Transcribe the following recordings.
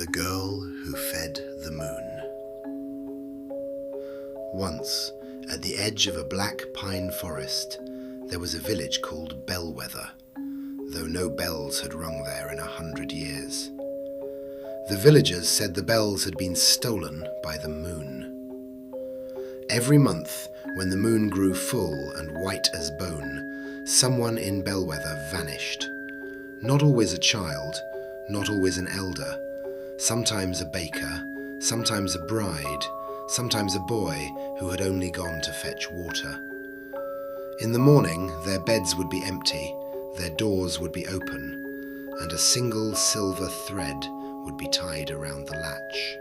The Girl Who Fed the Moon. Once, at the edge of a black pine forest, there was a village called Bellweather, though no bells had rung there in 100 years. The villagers said the bells had been stolen by the moon. Every month, when the moon grew full and white as bone, someone in Bellweather vanished. Not always a child, not always an elder, sometimes a baker, sometimes a bride, sometimes a boy who had only gone to fetch water. In the morning, their beds would be empty, their doors would be open, and a single silver thread would be tied around the latch.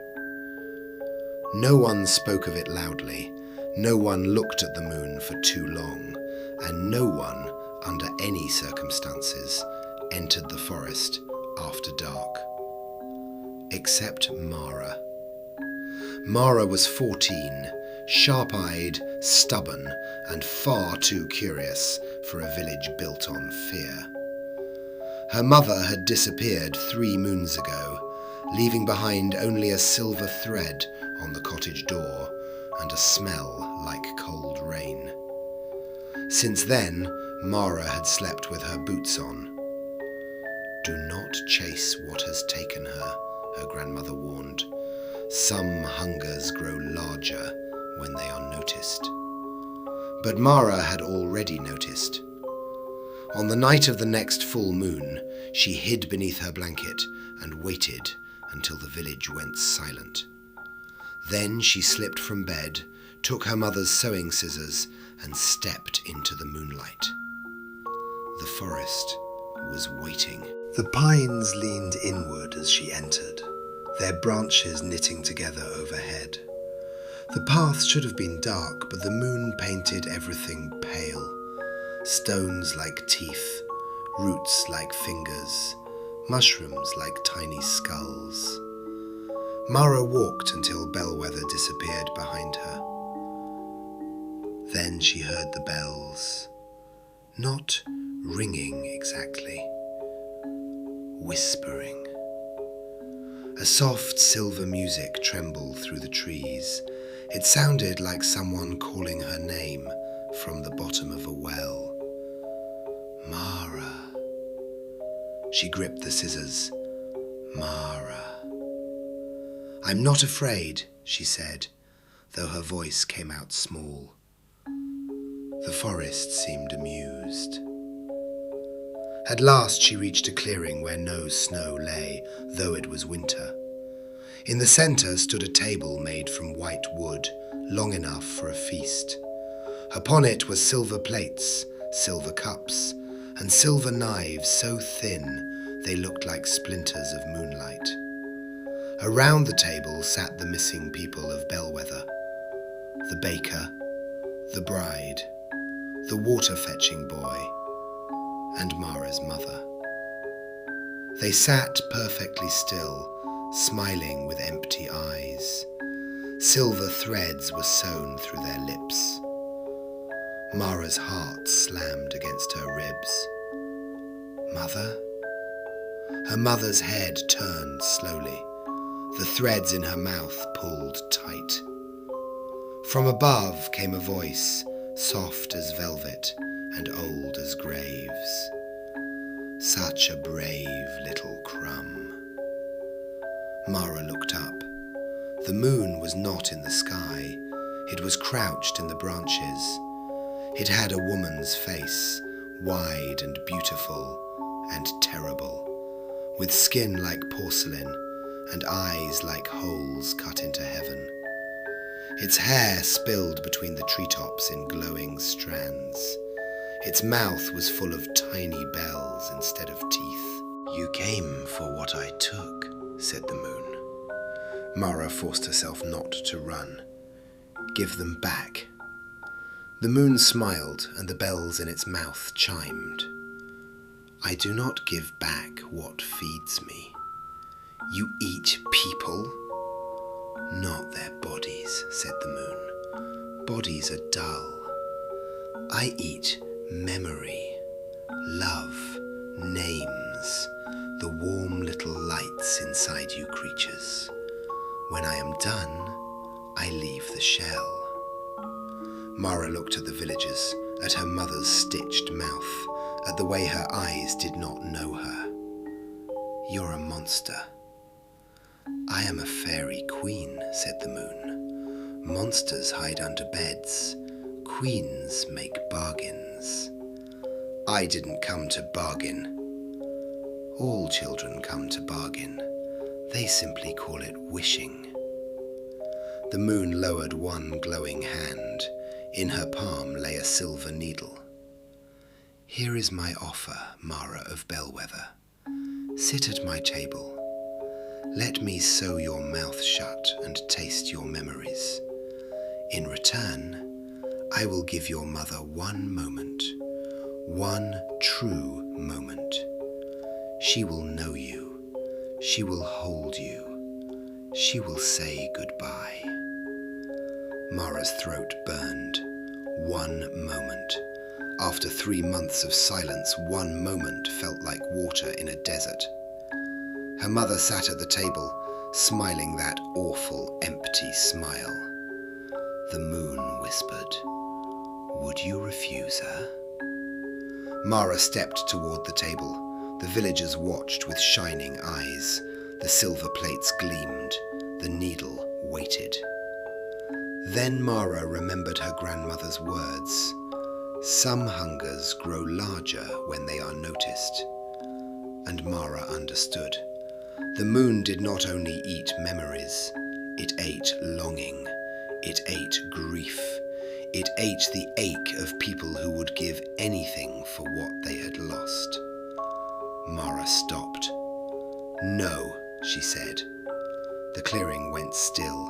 No one spoke of it loudly, no one looked at the moon for too long, and no one, under any circumstances, entered the forest after dark. Except Mara. Mara was 14, sharp-eyed, stubborn, and far too curious for a village built on fear. Her mother had disappeared 3 moons ago, leaving behind only a silver thread on the cottage door and a smell like cold rain. Since then, Mara had slept with her boots on. "Do not chase what has taken her," her grandmother warned. "Some hungers grow larger when they are noticed." But Mara had already noticed. On the night of the next full moon, she hid beneath her blanket and waited until the village went silent. Then she slipped from bed, took her mother's sewing scissors, and stepped into the moonlight. The forest was waiting. The pines leaned inward as she entered, their branches knitting together overhead. The path should have been dark, but the moon painted everything pale. Stones like teeth, roots like fingers, mushrooms like tiny skulls. Mara walked until Bellweather disappeared behind her. Then she heard the bells, not ringing exactly, whispering. A soft silver music trembled through the trees. It sounded like someone calling her name from the bottom of a well. Mara. She gripped the scissors. Mara. "I'm not afraid," she said, though her voice came out small. The forest seemed amused. At last she reached a clearing where no snow lay, though it was winter. In the centre stood a table made from white wood, long enough for a feast. Upon it were silver plates, silver cups, and silver knives so thin they looked like splinters of moonlight. Around the table sat the missing people of Bellweather: the baker, the bride, the water-fetching boy, and Mara's mother. They sat perfectly still, smiling with empty eyes. Silver threads were sewn through their lips. Mara's heart slammed against her ribs. "Mother?" Her mother's head turned slowly. The threads in her mouth pulled tight. From above came a voice, soft as velvet and old as graves. "Such a brave little crumb." Mara looked up. The moon was not in the sky. It was crouched in the branches. It had a woman's face, wide and beautiful and terrible, with skin like porcelain and eyes like holes cut into heaven. Its hair spilled between the treetops in glowing strands. Its mouth was full of tiny bells instead of teeth. "You came for what I took," said the moon. Mara forced herself not to run. "Give them back." The moon smiled, and the bells in its mouth chimed. "I do not give back what feeds me." "You eat people?" "Not their bodies," said the moon. "Bodies are dull. I eat memory, love, names, the warm little lights inside you creatures. When I am done, I leave the shell." Mara looked at the villagers, at her mother's stitched mouth, at the way her eyes did not know her. "You're a monster." "I am a fairy queen," said the moon. "Monsters hide under beds. Queens make bargains." "I didn't come to bargain." "All children come to bargain. They simply call it wishing." The moon lowered one glowing hand. In her palm lay a silver needle. "Here is my offer, Mara of Bellweather. Sit at my table. Let me sew your mouth shut and taste your memories. In return, I will give your mother one moment, one true moment. She will know you. She will hold you. She will say goodbye." Mara's throat burned. One moment. After 3 months of silence, one moment felt like water in a desert. Her mother sat at the table, smiling that awful, empty smile. The moon whispered, "Would you refuse her?" Mara stepped toward the table. The villagers watched with shining eyes. The silver plates gleamed. The needle waited. Then Mara remembered her grandmother's words. Some hungers grow larger when they are noticed. And Mara understood. The moon did not only eat memories, it ate longing, it ate grief, it ate the ache of people who would give anything for what they had lost. Mara stopped. "No," she said. The clearing went still.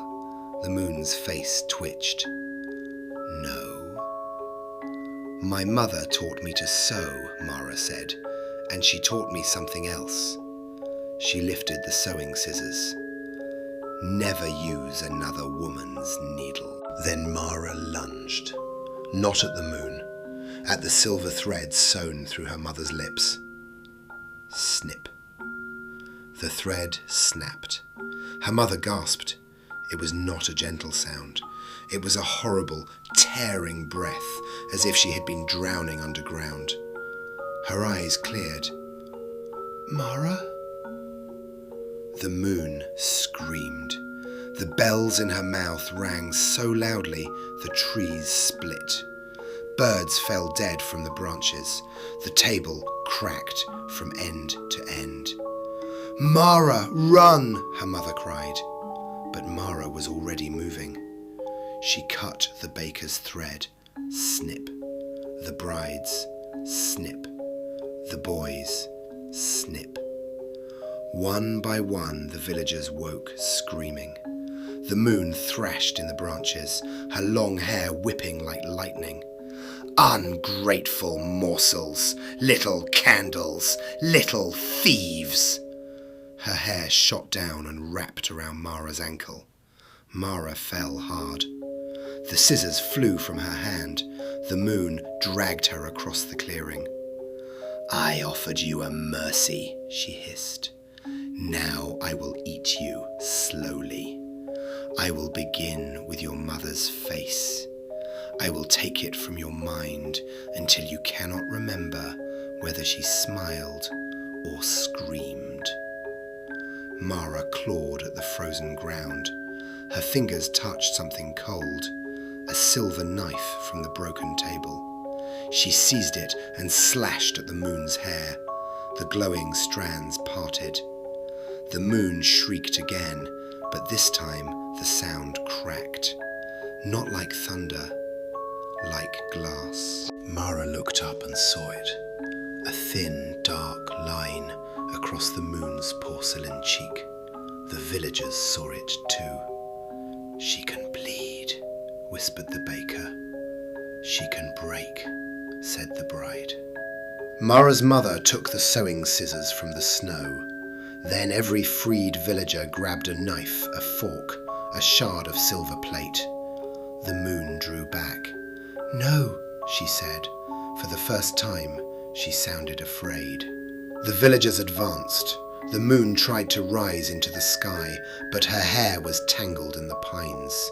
The moon's face twitched. "No." "My mother taught me to sew," Mara said, "and she taught me something else." She lifted the sewing scissors. "Never use another woman's needle." Then Mara lunged, not at the moon, at the silver thread sewn through her mother's lips. Snip. The thread snapped. Her mother gasped. It was not a gentle sound. It was a horrible, tearing breath, as if she had been drowning underground. Her eyes cleared. "Mara?" The moon screamed. The bells in her mouth rang so loudly the trees split. Birds fell dead from the branches. The table cracked from end to end. "Mara, run!" her mother cried. But Mara was already moving. She cut the baker's thread. Snip. The bride's. Snip. The boys. Snip. One by one the villagers woke, screaming. The moon thrashed in the branches, her long hair whipping like lightning. "Ungrateful morsels, little candles, little thieves!" Her hair shot down and wrapped around Mara's ankle. Mara fell hard. The scissors flew from her hand. The moon dragged her across the clearing. "I offered you a mercy," she hissed. "Now I will eat you slowly. I will begin with your mother's face. I will take it from your mind until you cannot remember whether she smiled or screamed." Mara clawed at the frozen ground. Her fingers touched something cold, a silver knife from the broken table. She seized it and slashed at the moon's hair. The glowing strands parted. The moon shrieked again, but this time the sound cracked. Not like thunder, like glass. Mara looked up and saw it. A thin, dark line across the moon's porcelain cheek. The villagers saw it too. "She can bleed," whispered the baker. "She can break," said the bride. Mara's mother took the sewing scissors from the snow. Then every freed villager grabbed a knife, a fork, a shard of silver plate. The moon drew back. "No," she said. For the first time, she sounded afraid. The villagers advanced. The moon tried to rise into the sky, but her hair was tangled in the pines.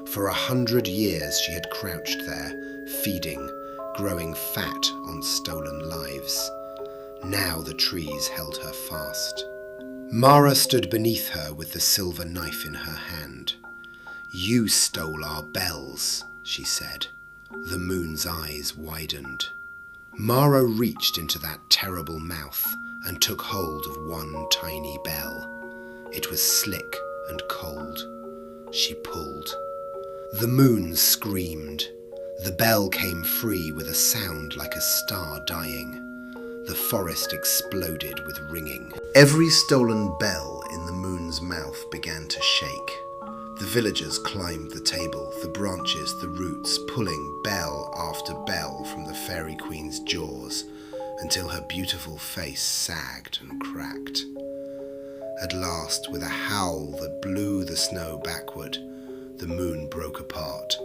For 100 years she had crouched there, feeding, growing fat on stolen lives. Now the trees held her fast. Mara stood beneath her with the silver knife in her hand. "You stole our bells," she said. The moon's eyes widened. Mara reached into that terrible mouth and took hold of one tiny bell. It was slick and cold. She pulled. The moon screamed. The bell came free with a sound like a star dying. The forest exploded with ringing. Every stolen bell in the moon's mouth began to shake. The villagers climbed the table, the branches, the roots, pulling bell after bell from the fairy queen's jaws until her beautiful face sagged and cracked. At last, with a howl that blew the snow backward, the moon broke apart,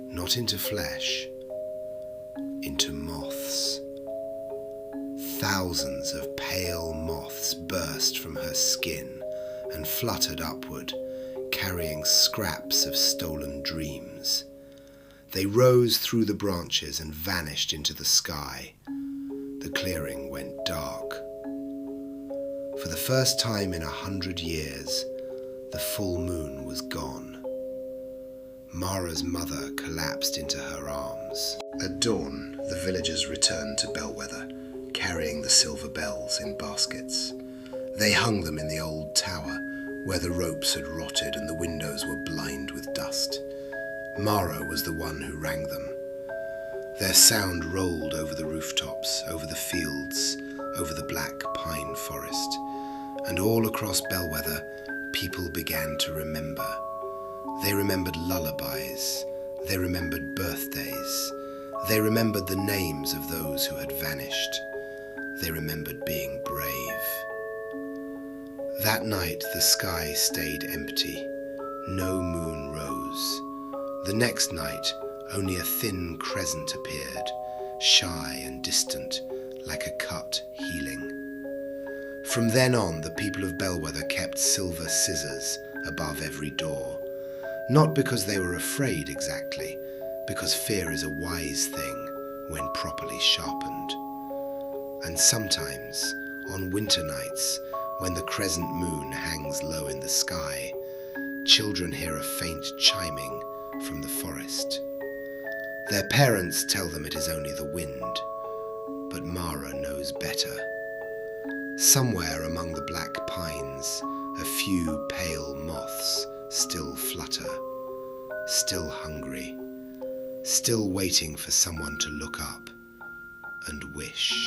not into flesh, into moths. Thousands of pale moths burst from her skin and fluttered upward, carrying scraps of stolen dreams. They rose through the branches and vanished into the sky. The clearing went dark. For the first time in 100 years, the full moon was gone. Mara's mother collapsed into her arms. At dawn, the villagers returned to Bellweather, carrying the silver bells in baskets. They hung them in the old tower, where the ropes had rotted and the windows were blind with dust. Mara was the one who rang them. Their sound rolled over the rooftops, over the fields, over the black pine forest, and all across Bellweather, people began to remember. They remembered lullabies, they remembered birthdays, they remembered the names of those who had vanished. They remembered being brave. That night the sky stayed empty. No moon rose. The next night only a thin crescent appeared, shy and distant, like a cut healing. From then on, the people of Bellweather kept silver scissors above every door, not because they were afraid exactly, because fear is a wise thing when properly sharpened. And sometimes, on winter nights, when the crescent moon hangs low in the sky, children hear a faint chiming from the forest. Their parents tell them it is only the wind, but Mara knows better. Somewhere among the black pines, a few pale moths still flutter, still hungry, still waiting for someone to look up and wish.